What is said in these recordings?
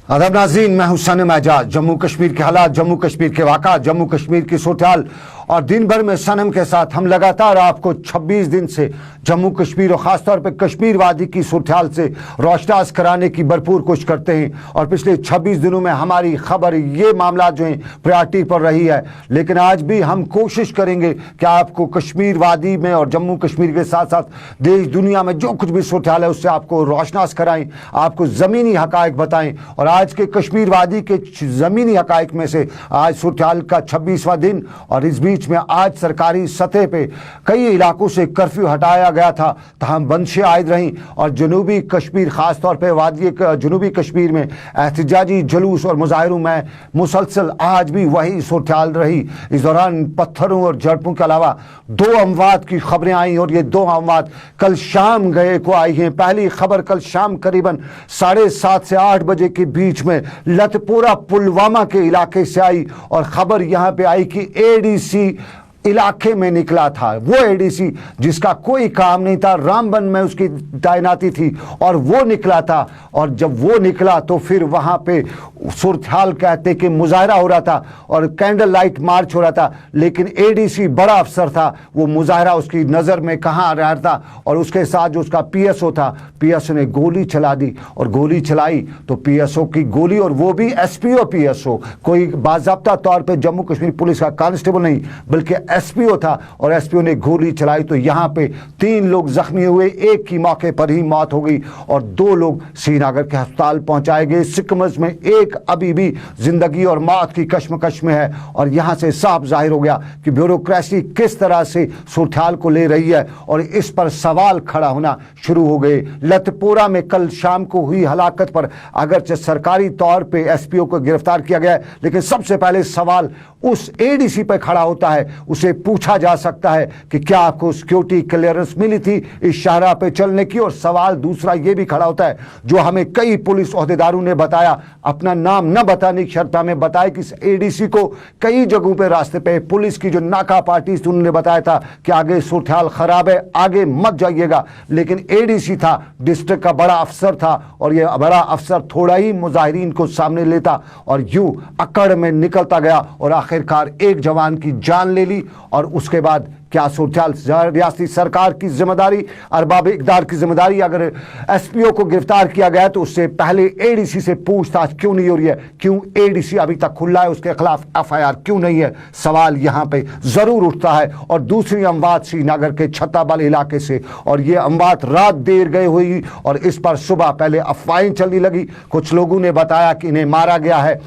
आदाब नाज़रीन, मैं हूं सनम एजाज। जम्मू कश्मीर के हालात, जम्मू कश्मीर के वाक़ा, जम्मू कश्मीर की सूरत और दिन भर में सनम के साथ हम लगातार आपको 26 दिन से जम्मू कश्मीर और ख़ासतौर पर कश्मीर वादी की सूरत से रोशनास कराने की भरपूर कोशिश करते हैं। और पिछले 26 दिनों में हमारी खबर ये मामला जो हैं प्रायोरिटी पर रही है, लेकिन आज भी हम कोशिश करेंगे कि आपको कश्मीर वादी में और जम्मू कश्मीर के साथ साथ देश दुनिया में जो कुछ भी सूरत है उससे आपको रोशनास कराएं, आपको ज़मीनी हक़ाइक़ बताएं। और आज के कश्मीर वादी के ज़मीनी हक़ाइक़ में से आज सूरत का 26वां दिन, और इस बीच में आज सरकारी सतह पे कई इलाकों से कर्फ्यू हटाया गया था, तमाम बंदिशें आयद रहीं। और जनूबी कश्मीर ख़ासतौर पर वादी जनूबी कश्मीर में एहतजाजी जुलूस और मुजाहरों में मुसलसल आज भी वही सूरत रही। इस दौरान पत्थरों और झड़पों के अलावा 2 अमवात की खबरें आई, और ये 2 अमवात कल शाम गए को आई हैं। पहली खबर कल शाम करीबन 7:30 से 8 बजे के बीच में लतपोरा पुलवामा के इलाके से आई, और खबर यहाँ पे आई कि एडीसी इलाके में निकला था। वो एडीसी जिसका कोई काम नहीं था, रामबन में उसकी तैनाती थी, और वो निकला था। और जब वो निकला तो फिर वहाँ पे सूरत कहते कि मुजाहरा हो रहा था और कैंडल लाइट मार्च हो रहा था, लेकिन एडीसी बड़ा अफसर था, वो मुजाहरा उसकी नज़र में कहाँ आ रहा था। और उसके साथ जो उसका पीएसओ था, पीएसओ ने गोली चला दी, और गोली चलाई तो पीएसओ की गोली, और वो भी एसपीओ पीएसओ, कोई बाज़ाब्ता तौर पे जम्मू कश्मीर पुलिस का कांस्टेबल नहीं बल्कि एसपीओ था, और एसपीओ ने गोली चलाई तो यहाँ पे 3 लोग जख्मी हुए, एक की मौके पर ही मौत हो गई, और 2 लोग श्रीनगर के अस्पताल पहुंचाए गए। सिकमज में एक अभी भी जिंदगी और मौत की कश्मकश में है। और यहाँ से साफ जाहिर हो गया कि ब्यूरोक्रेसी किस तरह से सूरत को ले रही है, और इस पर सवाल खड़ा होना शुरू हो गए। लतपोरा में कल शाम को हुई हलाकत पर अगरचे सरकारी तौर पे एसपीओ को गिरफ्तार किया गया है, लेकिन सबसे पहले सवाल उस एडीसी पर खड़ा होता है। उसे पूछा जा सकता है कि क्या आपको सिक्योरिटी क्लियरेंस मिली थी इस शाहराह पे चलने की। और सवाल दूसरा ये भी खड़ा होता है, जो हमें कई पुलिस ओहदेदारों ने बताया, अपना नाम न बताने की शर्त हमें बताया कि इस एडीसी को कई जगहों पे रास्ते पे पुलिस की जो नाका पार्टी थी उन्होंने बताया था कि आगे सूरत खराब है, आगे मत जाइएगा। लेकिन एडीसी था, डिस्ट्रिक्ट का बड़ा अफसर था, और ये बड़ा अफसर थोड़ा ही मुजाहिरीन को सामने लेता और यूं अकड़ में निकलता गया, और आखिरकार एक जवान की जान ले ली। और उसके बाद क्या सूरत रियासती सरकार की जिम्मेदारी, अरबाब इक़्तिदार की जिम्मेदारी। अगर एसपीओ को गिरफ्तार किया गया तो उससे पहले एडीसी से पूछताछ क्यों नहीं हो रही है, क्यों एडीसी अभी तक खुला है, उसके खिलाफ एफआईआर क्यों नहीं है, सवाल यहाँ पे जरूर उठता है। और दूसरी अमवात श्रीनगर के छत्ताबल इलाके से, और ये अमवात रात देर गए हुई, और इस पर सुबह पहले अफवाहें चलने लगी। कुछ लोगों ने बताया कि इन्हें मारा गया है,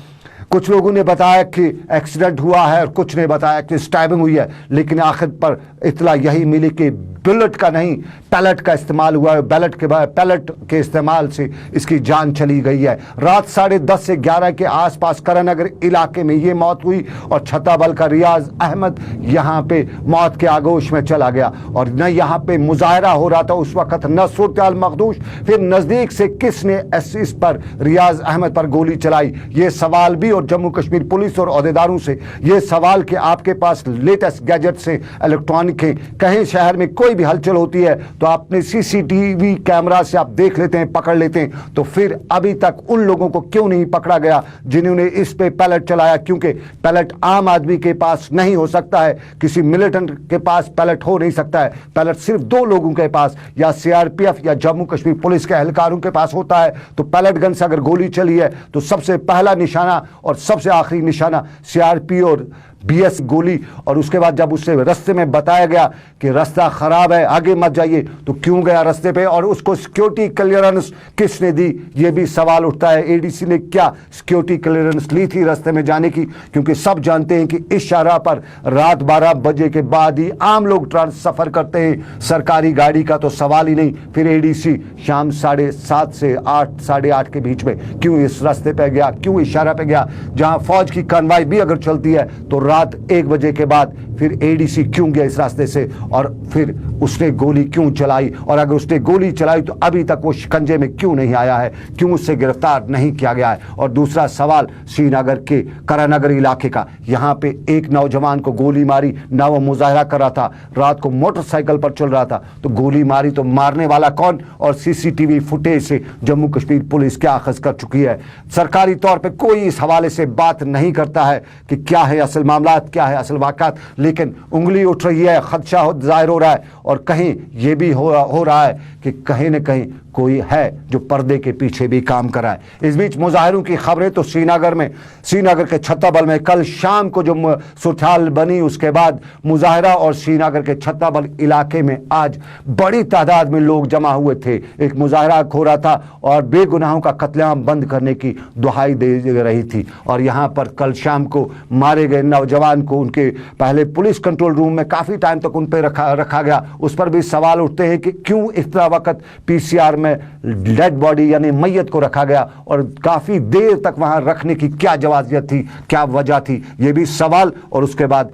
कुछ लोगों ने बताया कि एक्सीडेंट हुआ है, और कुछ ने बताया कि स्टैबिंग हुई है। लेकिन आखिर पर इतला यही मिली कि बुलेट का नहीं, पैलेट का इस्तेमाल हुआ है। पैलेट के इस्तेमाल से इसकी जान चली गई है। रात 10:30 से 11 के आसपास करनगर इलाके में ये मौत हुई, और छत्ताबल का रियाज अहमद यहाँ पे मौत के आगोश में चला गया। और न यहाँ पे मुजाहरा हो रहा था उस वक्त, न सूरत मखदूश। फिर नज़दीक से किसने इस पर रियाज अहमद पर गोली चलाई, ये सवाल भी। और जम्मू कश्मीर पुलिस और ओहदेदारों से ये सवाल कि आपके पास लेटेस्ट गैजेट से इलेक्ट्रॉनिक है, कहीं शहर में कोई भी हलचल होती है तो आपने सीसीटीवी कैमरा से आप देख लेते हैं, पकड़ लेते हैं, तो फिर अभी तक उन लोगों को क्यों नहीं पकड़ा गया जिन्होंने इस पे पैलेट चलाया। क्योंकि पैलेट आम आदमी के पास नहीं हो सकता है, किसी मिलिटेंट के पास पैलेट हो नहीं सकता है। पैलेट सिर्फ 2 लोगों के पास, या सीआरपीएफ या जम्मू कश्मीर पुलिस के एहलकारों के पास होता है। तो पैलेट गन से अगर गोली चली है तो सबसे पहला निशाना और सबसे आखिरी निशाना सीआरपी और बीएस गोली। और उसके बाद जब उससे रास्ते में बताया गया कि रास्ता खराब है, आगे मत जाइए, तो क्यों गया रास्ते पे, और उसको सिक्योरिटी क्लियरेंस किसने दी, ये भी सवाल उठता है। एडीसी ने क्या सिक्योरिटी क्लियरेंस ली थी रास्ते में जाने की, क्योंकि सब जानते हैं कि इस शाहराह पर रात 12 बजे के बाद ही आम लोग सफर करते हैं, सरकारी गाड़ी का तो सवाल ही नहीं। फिर एडीसी शाम 7:30 से 8, 8:30 के बीच में क्यों इस रास्ते पे गया, क्यों इस शाहराह पे गया, जहां फौज की कार्रवाई भी अगर चलती है तो रात 1 बजे के बाद फिर एडीसी क्यों गया इस रास्ते से और फिर उसने गोली क्यों चलाई, और अगर उसने गोली चलाई तो अभी तक वो शिकंजे में क्यों नहीं आया है, क्यों उससे गिरफ्तार नहीं किया गया है। और दूसरा सवाल श्रीनगर के करानगर इलाके का, यहाँ पे एक नौजवान को गोली मारी ना, वो मुजाहरा कर रहा था, रात को मोटरसाइकिल पर चल रहा था, तो गोली मारी तो मारने वाला कौन, और सीसीटीवी फुटेज से जम्मू कश्मीर पुलिस क्या अखज़ कर चुकी है। सरकारी तौर पे कोई इस हवाले से बात नहीं करता है कि क्या है असल मामला, क्या है असल वाक़ात, लेकिन उंगली उठ रही है, खदशा जाहिर हो रहा है, और कहीं ये भी हो रहा है कि कहीं न कहीं कोई है जो पर्दे के पीछे भी काम कर रहा है। इस बीच मुजाहिरों की खबरें तो श्रीनगर के छत्ताबल में कल शाम को जो सूरत-ए-हाल बनी, उसके बाद मुजाहिरा और श्रीनगर के छत्ताबल इलाके में आज बड़ी तादाद में लोग जमा हुए थे। एक मुजाहिरा हो रहा था और बेगुनाहों का कत्लेआम बंद करने की दुहाई दे रही थी। और यहाँ पर कल शाम को मारे गए नौजवान को उनके पहले पुलिस कंट्रोल रूम में काफ़ी टाइम तक उन पर रखा गया। उस पर भी सवाल उठते हैं कि क्यों इतना वक्त पीसीआर में डेड बॉडी यानी मैयत को रखा गया और काफ़ी देर तक वहाँ रखने की क्या जवाजियत थी, क्या वजह थी, ये भी सवाल। और उसके बाद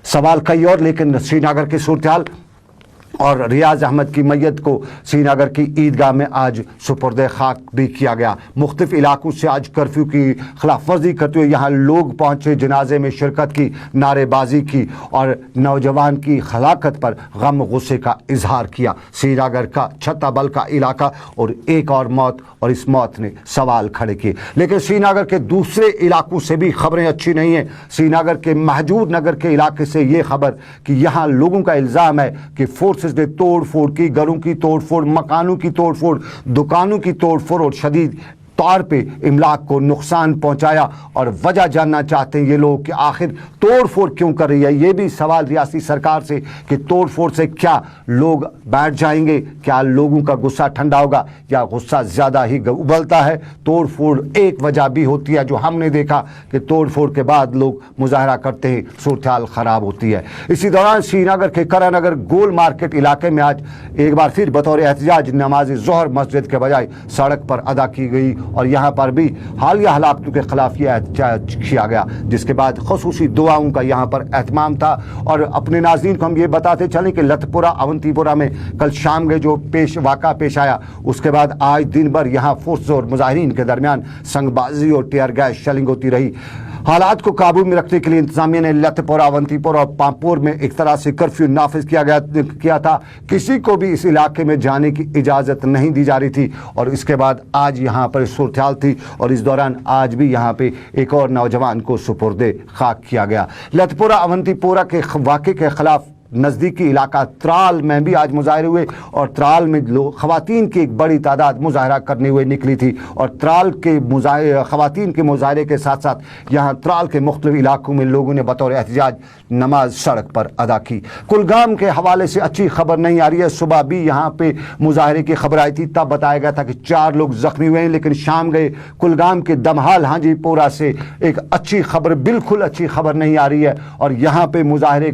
सवाल कई और, लेकिन श्रीनगर की सूरत-ए-हाल और रियाज अहमद की मैयत को श्रीनगर की ईदगाह में आज सुपुर्द खाक भी किया गया। मुख्तलिफ इलाकों से आज कर्फ्यू की खिलाफ वर्जी करते हुए यहाँ लोग पहुँचे, जनाजे में शिरकत की, नारेबाजी की और नौजवान की हलाकत पर गम गुस्से का इजहार किया। श्रीनगर का छत्ताबल का इलाका और एक और मौत, और इस मौत ने सवाल खड़े किए। लेकिन श्रीनगर के दूसरे इलाकों से भी खबरें अच्छी नहीं हैं। श्रीनगर के महजूर नगर के इलाके से ये खबर कि यहाँ लोगों का इल्ज़ाम है कि फोर्सेस ने तोड़ फोड़ की, घरों की तोड़ फोड़, मकानों की तोड़ फोड़, दुकानों की तोड़ फोड़ और शदीद तौर पे इमलाक को नुकसान पहुंचाया। और वजह जानना चाहते हैं ये लोग कि आखिर तोड़ फोड़ क्यों कर रही है। ये भी सवाल रियासती सरकार से कि तोड़ फोड़ से क्या लोग बैठ जाएंगे, क्या लोगों का गुस्सा ठंडा होगा या गुस्सा ज़्यादा ही उबलता है। तोड़ फोड़ एक वजह भी होती है जो हमने देखा कि तोड़ फोड़ के बाद लोग मुजाहरा करते हैं, सूरत-ए-हाल ख़राब होती है। इसी दौरान श्रीनगर के करानगर गोल मार्केट इलाके में आज एक बार फिर बतौर एहतजाज नमाज ज़ोहर मस्जिद के बजाय सड़क पर अदा की गई और यहाँ पर भी हालिया हालातों के खिलाफ यह एहतजाज किया गया, जिसके बाद खसूसी दुआओं का यहाँ पर एहतमाम था। और अपने नाज़रीन को हम ये बताते चलें कि लतपुरा अवंतीपुरा में कल शाम के जो वाक़ा पेश आया, उसके बाद आज दिन भर यहाँ फोर्स और मुजाहिरीन के दरमियान संगबाजी और टीयर गैस शेलिंग होती रही। हालात को काबू में रखने के लिए इंतजामिया ने लतपुरा, अवंतीपुरा और पामपुर में एक तरह से कर्फ्यू नाफिज किया था। किसी को भी इस इलाके में जाने की इजाज़त नहीं दी जा रही थी। और इसके बाद आज यहाँ पर सूरत-ए-हाल थी और इस दौरान आज भी यहाँ पे एक और नौजवान को सुपुर्द खाक किया गया। लतपुरा अवंतीपुरा के वाक़े के ख़िलाफ़ नज़दीकी इलाका त्राल में भी आज मुजाहरे हुए और त्राल में ख़वातीन की एक बड़ी तादाद मुजाहरा करने हुए निकली थी। और त्राल के ख़वातीन के मुजाहरे के साथ साथ यहाँ त्राल के मुख्तलिफ इलाकों में लोगों ने बतौर एहतजाज नमाज सड़क पर अदा की। कुलगाम के हवाले से अच्छी खबर नहीं आ रही है। सुबह भी यहाँ पे मुजाहरे की खबर आई थी, तब बताया गया था कि 4 लोग ज़ख्मी हुए हैं, लेकिन शाम गए कुलगाम के दमहाल हाजीपुरा से एक अच्छी खबर, बिल्कुल अच्छी खबर नहीं आ रही है। और यहाँ पे मुजाहरे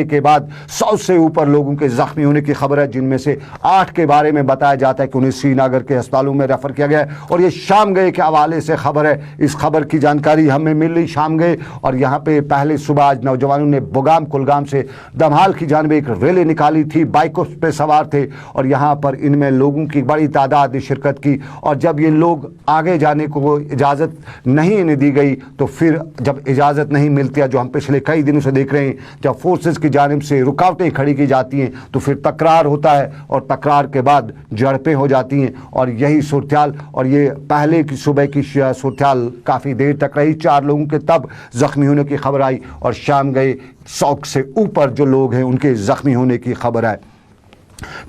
के बाद 100 से ऊपर लोगों के जख्मी होने की खबर है, जिनमें से 8 के बारे में बताया जाता है कि उन्हें श्रीनगर के अस्पतालों में रेफर किया गया है। और ये शाम गए के हवाले से खबर है, इस खबर की जानकारी हमें मिल रही शाम गए। और यहाँ पे पहले सुबह आज नौजवानों ने कुलगाम से दमहाल की जानिब एक रैली निकाली थी, बाइकों पे सवार थे और यहाँ पर इनमें लोगों की बड़ी तादाद ने शिरकत की। और जब ये लोग आगे जाने को इजाज़त नहीं इन्हें दी गई, तो फिर जब इजाज़त नहीं मिलती है, जो हम पिछले कई दिनों से देख रहे हैं, जब फोर्सेस की जानिब से रुकावटें खड़ी की जाती हैं तो फिर तकरार होता है और तकरार के बाद झड़पें हो जाती हैं। और यही सूरत-ए-हाल, और ये पहले की सुबह की सूरत-ए-हाल काफ़ी देर तक रही, 4 लोगों के तब ज़ख्मी होने की खबर आई और शाम गए 100 से ऊपर जो लोग हैं उनके ज़ख्मी होने की खबर है।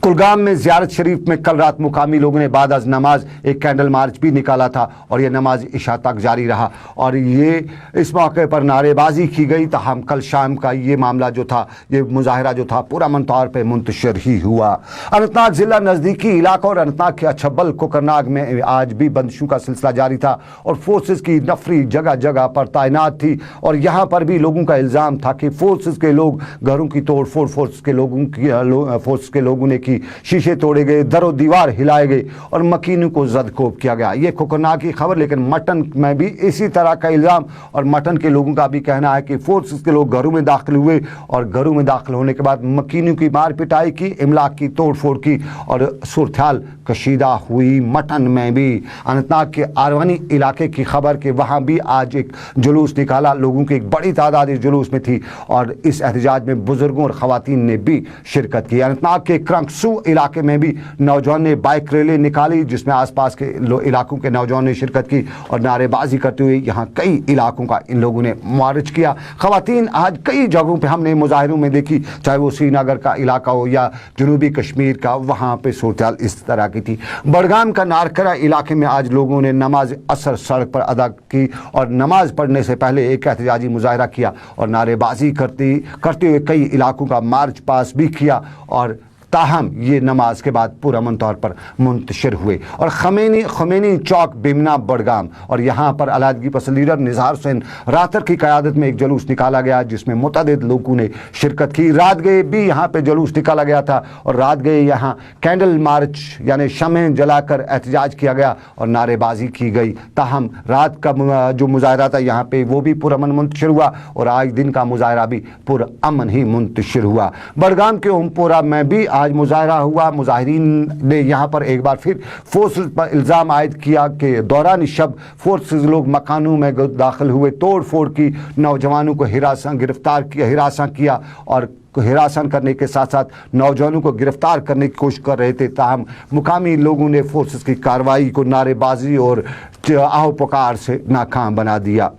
कुलगाम में ज़ियारत शरीफ में कल रात मुकामी लोगों ने बाद अज़ नमाज एक कैंडल मार्च भी निकाला था और यह नमाज इशा तक जारी रहा। और ये इस मौके पर नारेबाजी की गई। तहम कल शाम का ये मामला जो था, ये मुजाहरा जो था, पूरा मन तौर पर मुंतशिर ही हुआ। अनंतनाग ज़िला नज़दीकी इलाका और अनंतनाग के अछबल कोकरनाग में आज भी बंदिशों का सिलसिला जारी था और फोर्सेस की नफरी जगह जगह पर तैनात थी। और यहाँ पर भी लोगों का इल्ज़ाम था कि फोर्सेस के लोग घरों की तोड़ फोड़ फोर्स के लोगों लोगों ने की, शीशे तोड़े गए, दरो दीवार हिलाए गए और मकीनों को जदकोब किया गया। ये खौफनाक की खबर। लेकिन मटन में भी इसी तरह का इल्ज़ाम, और मटन के लोगों का भी कहना है कि फोर्सेस के लोग घरों में दाखिल हुए और घरों में दाखिल होने के बाद मकीनों की मार पिटाई की, इमलाक की तोड़ फोड़ की और सूरत-ए-हाल कशीदा हुई। मटन में भी अनंतनाग के आरवानी इलाके की खबर कि वहाँ भी आज एक जुलूस निकाला, लोगों की एक बड़ी तादाद इस जुलूस में थी और इस एहतजाज में बुजुर्गों और ख़वातीन ने भी शिरकत की। अनंतनाग के क्रंकसू इलाके में भी नौजवान ने बाइक रैली निकाली जिसमें आसपास के इलाकों के नौजवानों ने शिरकत की और नारेबाजी करते हुए यहाँ कई इलाकों का इन लोगों ने मुआरज किया। ख़वातीन आज कई जगहों पर हमने मुजाहिरों में देखी, चाहे वो श्रीनगर का इलाका हो या जनूबी कश्मीर का, वहाँ पर सूरत-ए-हाल इस तरह की थी। बड़गाम का नारकरा इलाके में आज लोगों ने नमाज असर सड़क पर अदा की और नमाज पढ़ने से पहले एक एहतजाजी मुजाहरा किया और नारेबाजी करते हुए कई इलाकों का मार्च पास भी किया और ताहम ये नमाज के बाद पुरअमन तौर पर मुंतशिर हुए। और खमैनी चौक बेमना बड़गाम और यहाँ पर अलहदगी पसंद लीडर निज़ार हुसैन रातर की क़यादत में एक जुलूस निकाला गया जिसमें मुतअद्दिद लोगों ने शिरकत की। रात गए भी यहाँ पे जुलूस निकाला गया था और रात गए यहाँ कैंडल मार्च यानी शमें जलाकर एहतजाज किया गया और नारेबाजी की गई। ताहम रात का जो मुजाहरा था यहाँ पे वो भी पुरअमन मुंतशिर हुआ और आज दिन का मुजाहरा भी पुरअमन ही मुंतशिर हुआ। बड़गाम के ओमपोरा में भी आज मुजाहरा हुआ। मुजाहिरीन ने यहाँ पर एक बार फिर फोर्सेस पर इल्ज़ाम आयद किया कि दौरान शब फोर्सेस लोग मकानों में दाखिल हुए, तोड़ फोड़ की, नौजवानों को हिरासा किया और हिरासन करने के साथ साथ नौजवानों को गिरफ्तार करने की कोशिश कर रहे थे। ताहम मुकामी लोगों ने फोर्सेस की कार्रवाई को नारेबाजी और आहो पुकार से नाकाम बना दिया।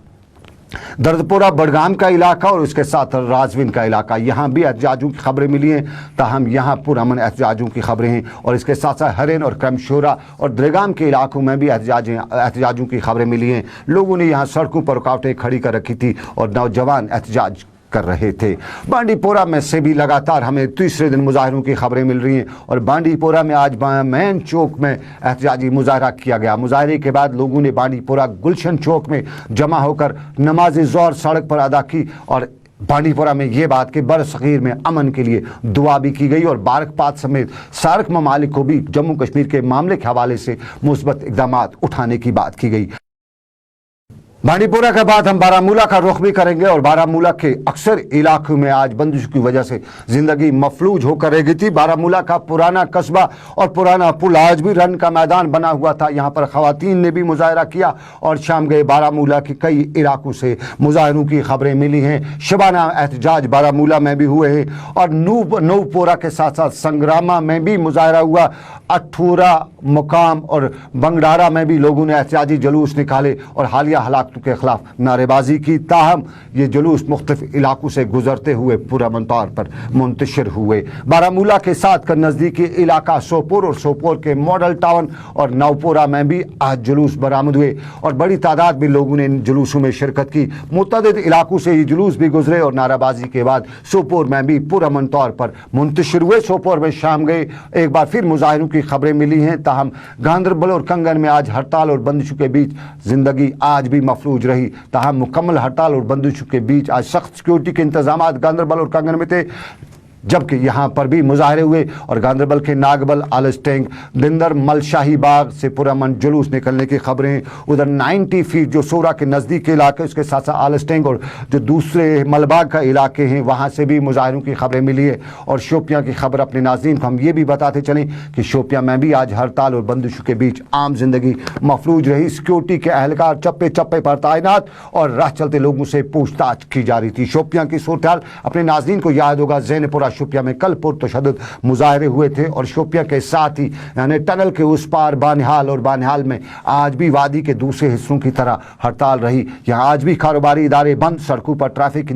दर्दपुरा बड़गाम का इलाका और उसके साथ राजविन का इलाका, यहाँ भी एहतजाजों की खबरें मिली हैं। ताहम यहाँ पुरअमन एहतजाजों की खबरें हैं और इसके साथ साथ हरेन और क्रमशोरा और द्रेगाम के इलाकों में भी एहतजाजों की खबरें मिली हैं। लोगों ने यहाँ सड़कों पर रुकावटें खड़ी कर रखी थी और नौजवान एहतजाज कर रहे थे। बांडीपोरा में से भी लगातार हमें तीसरे दिन मुजाहिरों की खबरें मिल रही हैं और बांडीपोरा में आज मैन चौक में एहतजाजी मुजाहरा किया गया। मुजाहरे के बाद लोगों ने बांडीपोरा गुलशन चौक में जमा होकर नमाज ज़ोहर सड़क पर अदा की और बांडीपोरा में ये बात कि बरसगीर में अमन के लिए दुआ भी की गई और बारकपात समेत सार्क ममालिक को भी जम्मू कश्मीर के मामले के हवाले से मुस्बत इक़दाम उठाने की बात की गई। बांडीपोरा के बाद हम बारामूला का रुख भी करेंगे और बारामूला के अक्सर इलाकों में आज बंदिश की वजह से जिंदगी मफलूज होकर रह गई थी। बारामूला का पुराना कस्बा और पुराना पुल आज भी रन का मैदान बना हुआ था। यहाँ पर ख़वातीन ने भी मुजाहरा किया और शाम गए। बारामूला के कई इलाकों से मुजाहरों की खबरें मिली हैं। शबाना एहतजाज बारामूला में भी हुए हैं और नूपोरा के साथ साथ संग्रामा में भी मुजाहरा हुआ। अठूरा मुकाम और बंगडारा में भी लोगों ने एहतजाजी जुलूस निकाले और हालिया हालात के खिलाफ नारेबाजी की। ताहम ये जुलूस मुख्तलिफ इलाकों से गुजरते हुए पुरअमन तौर पर मुंतशिर हुए। बारामूला के साथ का नज़दीकी इलाका सोपोर और सोपोर के मॉडल टाउन और नवपोरा में भी आज जुलूस बरामद हुए और बड़ी तादाद में लोगों ने इन जुलूसों में शिरकत की। मुतअद्दिद इलाकों से ये जुलूस भी गुजरे और नाराबाजी के बाद सोपोर में भी पुरअमन तौर पर मुंतशिर हुए। सोपोर में शाम गए एक बार फिर मुजाहिरों की खबरें मिली हैं। ताहम गांदरबल और कंगन में आज हड़ताल और बंदिशों के बीच जिंदगी आज भी मफलूज रही। ताहम मुकम्मल हड़ताल और बंदिशों के बीच आज सख्त सिक्योरिटी के इंतजाम गांदरबल और कंगन में थे, जबकि यहाँ पर भी मुजाहरे हुए और गांदरबल के नागबल, आलस्टेंग, दिंदर, मलशाही बाग से पुरअमन जुलूस निकलने की खबरें। उधर 90 फीट जो सोरा के नज़दीक के इलाके, उसके साथ साथ आलस्टेंग और जो दूसरे मलबाग का इलाके हैं वहाँ से भी मुजाहरों की खबरें मिली है। और शोपियाँ की खबर अपने नाज़रीन को हम ये भी बताते चलें कि शोपियाँ में भी आज हड़ताल और बंदिशों के बीच आम जिंदगी मफलूज रही। सिक्योरिटी के अहलकार चप्पे चप्पे पर तैनात और राह चलते लोगों से पूछताछ की जा रही थी। शोपियाँ की सूरत-ए-हाल अपने नाज़रीन को याद होगा, ज़ैनपुरा शोपियाँ में कल पुरतशद्दुद मुजाहरे हुए थे और शोपियाँ के साथ ही यानी टनल के उस पार बानिहाल और बानिहाल में आज भी वादी के दूसरे हिस्सों की तरह हड़ताल रही। यहाँ आज भी कारोबारी इदारे बंद, सड़कों पर ट्रैफिक की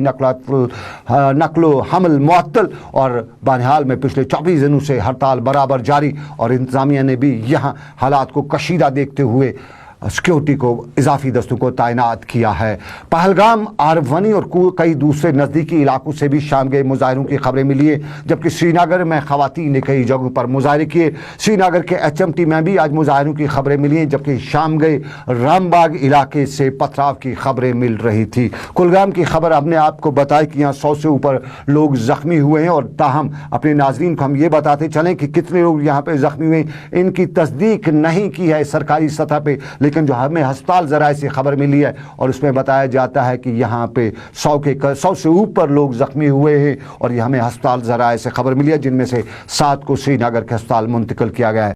नकलो हमल मुअत्तल और बानिहाल में पिछले 24 दिनों से हड़ताल बराबर जारी और इंतजामिया ने भी यहाँ हालात को कशीदा देखते हुए सिक्योरिटी को इजाफी दस्तों को तैनात किया है। पहलगाम, आरवनी और कई दूसरे नज़दीकी इलाकों से भी शाम गए मुजाहिरों की खबरें मिली है, जबकि श्रीनगर में ख़वातीन ने कई जगहों पर मुजाहरे किए। श्रीनगर के HMT में भी आज मुजाहिरों की खबरें मिली हैं, जबकि शाम गए रामबाग इलाके से पथराव की खबरें मिल रही थी। कुलगाम की खबर हमने आपको बताई कि यहाँ 100 से ऊपर लोग ज़ख्मी हुए हैं, और ताहम अपने नाजरीन को हम ये बताते चलें कि कितने लोग यहाँ पे ज़ख्मी हुए इनकी तस्दीक नहीं की है सरकारी सतह पे, लेकिन जो हमें अस्पताल ज़राए से खबर मिली है और उसमें बताया जाता है कि यहाँ पे 100 से ऊपर लोग ज़ख्मी हुए हैं, और ये हमें अस्पताल ज़राए से खबर मिली है, जिनमें से 7 को श्रीनगर के अस्पताल मुंतकिल किया गया है।